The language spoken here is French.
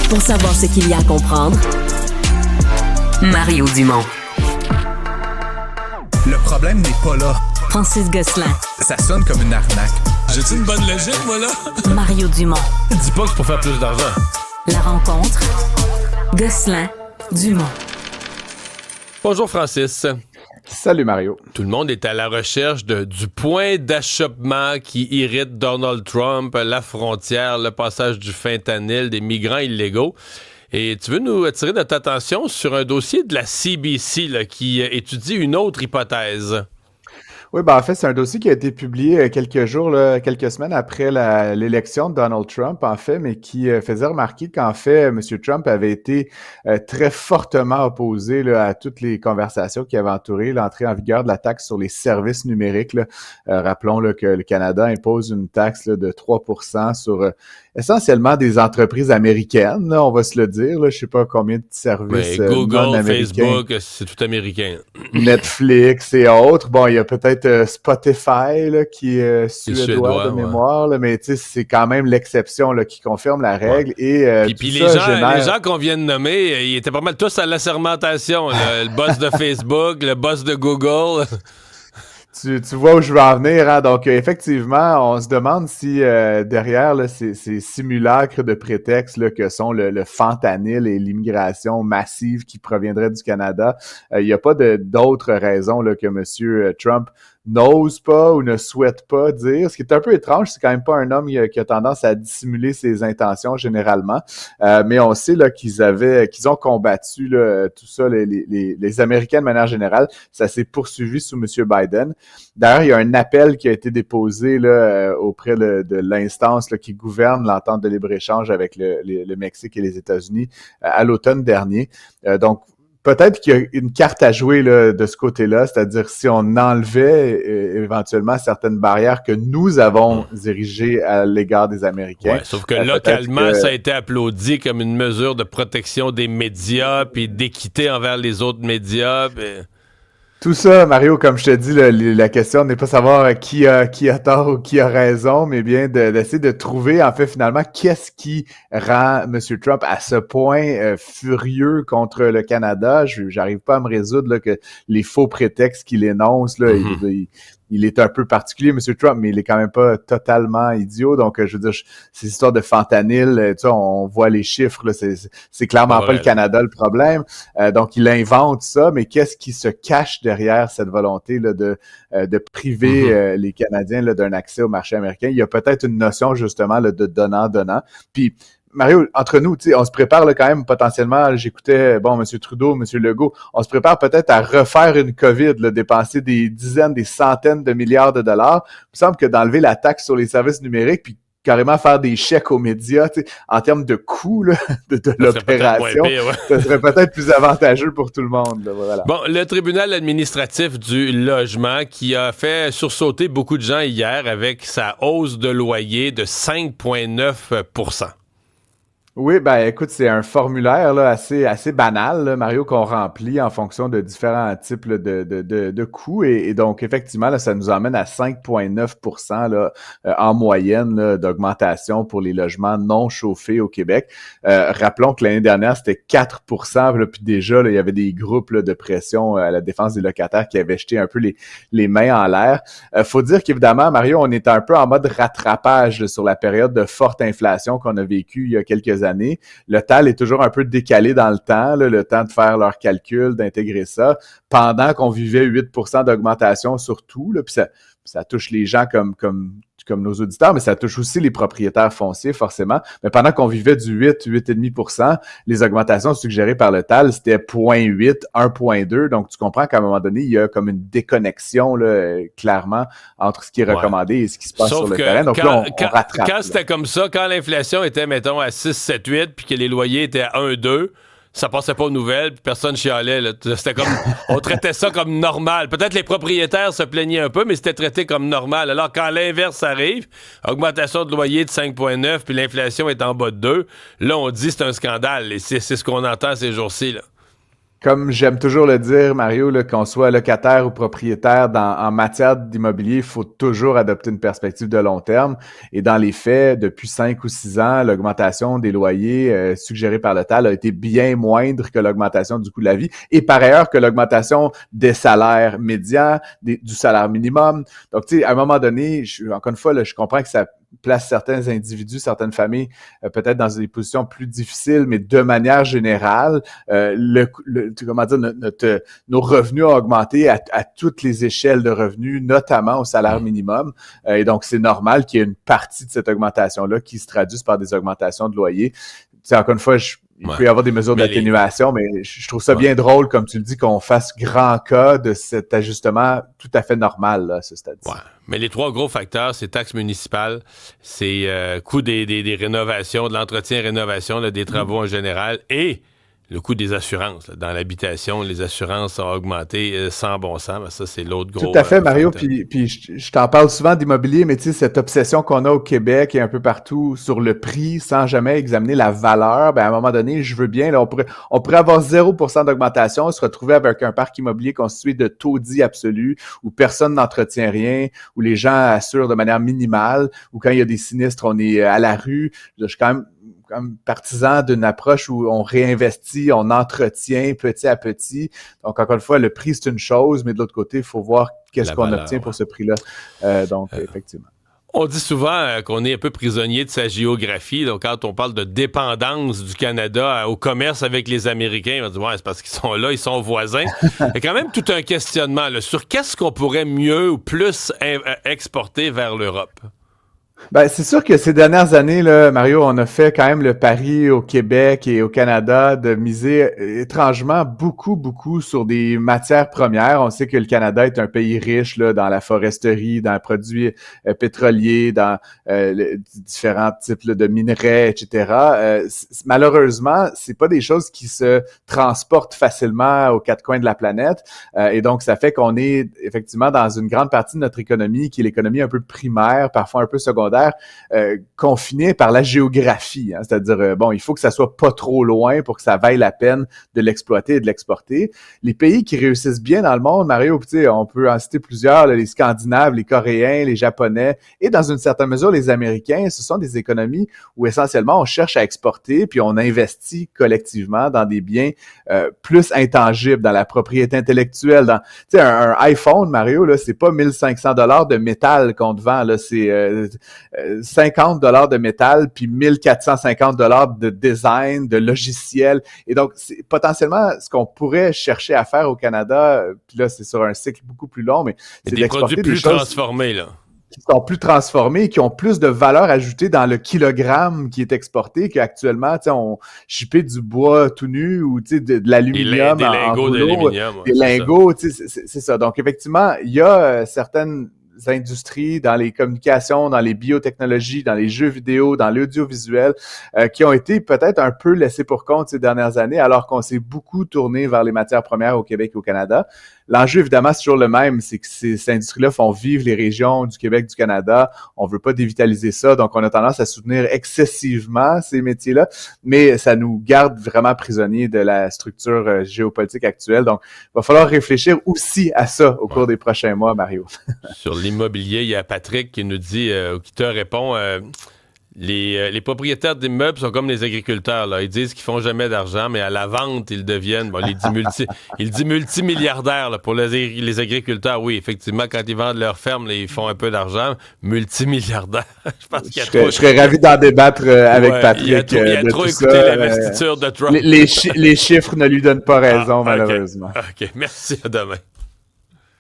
Pour savoir ce qu'il y a à comprendre, Mario Dumont. Le problème n'est pas là. Francis Gosselin. Ça sonne comme une arnaque. J'ai-tu une bonne logique, moi, là? Mario Dumont. Dis pas que c'est pour faire plus d'argent. La rencontre. Gosselin. Dumont. Bonjour, Francis. Salut Mario. Tout le monde est à la recherche du point d'achoppement qui irrite Donald Trump, la frontière, le passage du fentanyl, des migrants illégaux. Et tu veux nous attirer notre attention sur un dossier de la CBC là, qui étudie une autre hypothèse. Oui, en fait, c'est un dossier qui a été publié quelques semaines après l'élection de Donald Trump, en fait, mais qui faisait remarquer qu'en fait, M. Trump avait été très fortement opposé là, à toutes les conversations qui avaient entouré l'entrée en vigueur de la taxe sur les services numériques. Là. Rappelons là, que le Canada impose une taxe là, de 3% sur essentiellement des entreprises américaines, là, on va se le dire. Là, je sais pas combien de services Google, Facebook, c'est tout américain. Netflix et autres. Bon, il y a peut-être Spotify là, qui est suédois de mémoire, là, mais c'est quand même l'exception là, qui confirme la règle. Ouais. Puis les gens qu'on vient de nommer, ils étaient pas mal tous à l'assermentation. Le boss de Facebook, le boss de Google... Tu vois où je veux en venir, hein? Donc effectivement, on se demande si derrière là, ces simulacres de prétextes là, que sont le fentanyl et l'immigration massive qui proviendrait du Canada, il n'y a pas d'autres raisons là, que M. Trump n'ose pas ou ne souhaite pas dire. Ce qui est un peu étrange, c'est quand même pas un homme qui a tendance à dissimuler ses intentions généralement, mais on sait là qu'ils ont combattu là, tout ça, les Américains de manière générale. Ça s'est poursuivi sous M. Biden. D'ailleurs, il y a un appel qui a été déposé là, auprès de l'instance là, qui gouverne l'entente de libre-échange avec le Mexique et les États-Unis à l'automne dernier. Donc, peut-être qu'il y a une carte à jouer là, de ce côté-là, c'est-à-dire si on enlevait éventuellement certaines barrières que nous avons érigées à l'égard des Américains. Ouais, sauf que localement, ça a été applaudi comme une mesure de protection des médias puis d'équité envers les autres médias. Puis... Tout ça, Mario, comme je te dis, la question n'est pas savoir qui a tort ou qui a raison, mais bien d'essayer de trouver, en fait, finalement, qu'est-ce qui rend M. Trump à ce point furieux contre le Canada. J'arrive pas à me résoudre là, que les faux prétextes qu'il énonce, là, il est un peu particulier, M. Trump, mais il est quand même pas totalement idiot. Donc, je veux dire, ces histoires de fentanyl, tu sais, on voit les chiffres, là, c'est clairement pas le Canada le problème. Donc, il invente ça, mais qu'est-ce qui se cache derrière cette volonté là, de priver les Canadiens là, d'un accès au marché américain? Il y a peut-être une notion, justement, là, de donnant-donnant. Puis, Mario, entre nous, on se prépare là, quand même potentiellement, j'écoutais, M. Trudeau, M. Legault, on se prépare peut-être à refaire une COVID, là, dépenser des dizaines, des centaines de milliards de dollars. Il me semble que d'enlever la taxe sur les services numériques, puis carrément faire des chèques aux médias, en termes de coût là, de l'opération, ça serait peut-être plus avantageux pour tout le monde. Là, voilà. Bon, le tribunal administratif du logement qui a fait sursauter beaucoup de gens hier avec sa hausse de loyer de 5,9 %. Oui, écoute, c'est un formulaire là, assez banal, là, Mario, qu'on remplit en fonction de différents types là, de coûts. Et donc, effectivement, là, ça nous emmène à 5,9 % là, en moyenne là, d'augmentation pour les logements non chauffés au Québec. Rappelons que l'année dernière, c'était 4 % là, puis déjà, là, il y avait des groupes là, de pression à la défense des locataires qui avaient jeté un peu les mains en l'air. Faut dire qu'évidemment, Mario, on est un peu en mode rattrapage là, sur la période de forte inflation qu'on a vécue il y a quelques années. Le TAL est toujours un peu décalé dans le temps, là, le temps de faire leurs calculs, d'intégrer ça, pendant qu'on vivait 8 % d'augmentation sur tout, là, puis ça touche les gens comme nos auditeurs, mais ça touche aussi les propriétaires fonciers, forcément. Mais pendant qu'on vivait du 8,5 %, les augmentations suggérées par le TAL, c'était 0,8, 1,2. Donc, tu comprends qu'à un moment donné, il y a comme une déconnexion, là, clairement, entre ce qui est recommandé et ce qui se passe sur le terrain. Donc là, on rattrape. Quand c'était comme ça, quand l'inflation était, mettons, à 6, 7, 8, puis que les loyers étaient à 1, 2, ça passait pas aux nouvelles, puis personne chialait. Là. C'était comme, on traitait ça comme normal. Peut-être les propriétaires se plaignaient un peu, mais c'était traité comme normal. Alors, quand l'inverse arrive, augmentation de loyer de 5,9, puis l'inflation est en bas de 2, là, on dit c'est un scandale. Et c'est ce qu'on entend ces jours-ci, là. Comme j'aime toujours le dire, Mario, là, qu'on soit locataire ou propriétaire en matière d'immobilier, il faut toujours adopter une perspective de long terme. Et dans les faits, depuis 5 ou 6 ans, l'augmentation des loyers suggérée par le TAL a été bien moindre que l'augmentation du coût de la vie et par ailleurs que l'augmentation des salaires médians, du salaire minimum. Donc, tu sais, à un moment donné, encore une fois, là, je comprends que ça place certains individus, certaines familles, peut-être dans des positions plus difficiles, mais de manière générale, nos revenus ont augmenté à toutes les échelles de revenus, notamment au salaire minimum. Et donc, c'est normal qu'il y ait une partie de cette augmentation-là qui se traduise par des augmentations de loyer. C'est encore une fois, il peut y avoir des mesures d'atténuation, mais je trouve ça bien drôle, comme tu le dis, qu'on fasse grand cas de cet ajustement tout à fait normal là, à ce stade-ci. Ouais. Mais les 3 gros facteurs, c'est taxes municipales, c'est coût des rénovations, de l'entretien et rénovation, là, des travaux en général, et le coût des assurances. Là. Dans l'habitation, les assurances ont augmenté sans bon sens. Ben, ça, c'est l'autre gros... Tout à fait, Mario. Puis je t'en parle souvent d'immobilier, mais tu sais, cette obsession qu'on a au Québec et un peu partout sur le prix sans jamais examiner la valeur, ben à un moment donné, je veux bien, là, on pourrait avoir 0% d'augmentation, se retrouver avec un parc immobilier constitué de taudis absolus, où personne n'entretient rien, où les gens assurent de manière minimale, où quand il y a des sinistres, on est à la rue. Je suis quand même partisan d'une approche où on réinvestit, on entretient petit à petit. Donc, encore une fois, le prix, c'est une chose, mais de l'autre côté, il faut voir qu'est-ce qu'on obtient pour ce prix-là. Effectivement. On dit souvent qu'on est un peu prisonnier de sa géographie. Donc, quand on parle de dépendance du Canada au commerce avec les Américains, on dit ouais, c'est parce qu'ils sont là, ils sont voisins. Il y a quand même tout un questionnement là, sur qu'est-ce qu'on pourrait mieux ou plus exporter vers l'Europe. Ben, c'est sûr que ces dernières années, là, Mario, on a fait quand même le pari au Québec et au Canada de miser étrangement beaucoup sur des matières premières. On sait que le Canada est un pays riche là, dans la foresterie, dans les produits pétroliers, dans différents types là, de minerais, etc. Malheureusement, c'est pas des choses qui se transportent facilement aux 4 coins de la planète. Et donc, ça fait qu'on est effectivement dans une grande partie de notre économie qui est l'économie un peu primaire, parfois un peu secondaire, confiné par la géographie. Hein, c'est-à-dire, il faut que ça soit pas trop loin pour que ça vaille la peine de l'exploiter et de l'exporter. Les pays qui réussissent bien dans le monde, Mario, on peut en citer plusieurs, là, les Scandinaves, les Coréens, les Japonais et dans une certaine mesure les Américains, ce sont des économies où essentiellement on cherche à exporter puis on investit collectivement dans des biens plus intangibles, dans la propriété intellectuelle. Dans, un iPhone, Mario, là, c'est pas 1500$ de métal qu'on te vend, là, c'est 50$ de métal puis 1450$ de design, de logiciel. Et donc, c'est potentiellement ce qu'on pourrait chercher à faire au Canada, puis là, c'est sur un cycle beaucoup plus long, mais c'est d'exporter des produits plus transformés, là. Qui sont plus transformés, qui ont plus de valeur ajoutée dans le kilogramme qui est exporté qu'actuellement, on shippait du bois tout nu ou de l'aluminium des lingots d'aluminium. Des lingots, c'est ça. Donc, effectivement, il y a certaines industries, dans les communications, dans les biotechnologies, dans les jeux vidéo, dans l'audiovisuel, qui ont été peut-être un peu laissés pour compte ces dernières années, alors qu'on s'est beaucoup tourné vers les matières premières au Québec et au Canada. L'enjeu, évidemment, c'est toujours le même, c'est que ces industries-là font vivre les régions du Québec, du Canada. On veut pas dévitaliser ça, donc on a tendance à soutenir excessivement ces métiers-là, mais ça nous garde vraiment prisonniers de la structure géopolitique actuelle. Donc, il va falloir réfléchir aussi à ça au cours des prochains mois, Mario. Sur l'immobilier, il y a Patrick qui nous dit, qui te répond... Les propriétaires d'immeubles sont comme les agriculteurs. Là. Ils disent qu'ils font jamais d'argent, mais à la vente, ils deviennent... il dit multimilliardaires là, pour les agriculteurs. Oui, effectivement, quand ils vendent leur ferme, là, ils font un peu d'argent. Multimilliardaires. Je pense qu'il y a je serais ravi d'en débattre avec Patrick. Il a trop écouté l'investiture de Trump. Les chiffres ne lui donnent pas raison, malheureusement. OK, merci. À demain.